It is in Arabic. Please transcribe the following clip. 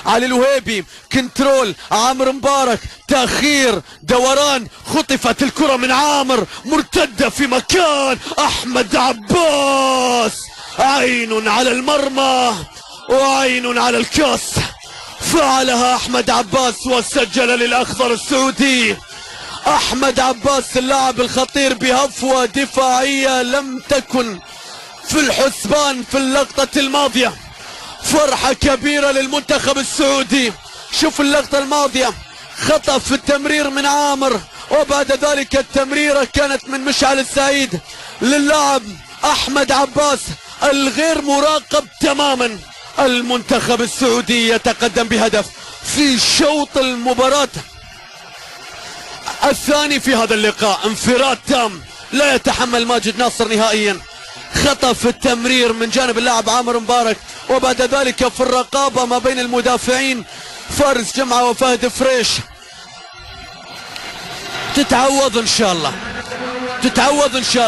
علي الوهيبي، كنترول عامر مبارك، تأخير دوران، خطفت الكرة من عامر، مرتدة في مكان أحمد عباس، عين على المرمى وعين على الكاس، فعلها أحمد عباس وسجل للأخضر السعودي. أحمد عباس اللاعب الخطير بهفوة دفاعية لم تكن في الحسبان في اللقطة الماضية. فرحة كبيرة للمنتخب السعودي. شوف اللقطة الماضية، خطف التمرير من عامر، وبعد ذلك التمريرة كانت من مشعل السعيد للاعب أحمد عباس الغير مراقب تماما. المنتخب السعودي يتقدم بهدف في شوط المباراة الثاني في هذا اللقاء. انفراد تام لا يتحمل ماجد ناصر نهائيا. خطف التمرير من جانب اللاعب عامر مبارك، وبعد ذلك في الرقابة ما بين المدافعين فارس جمعة وفهد فريش. تتعوض ان شاء الله، تتعوض ان شاء الله.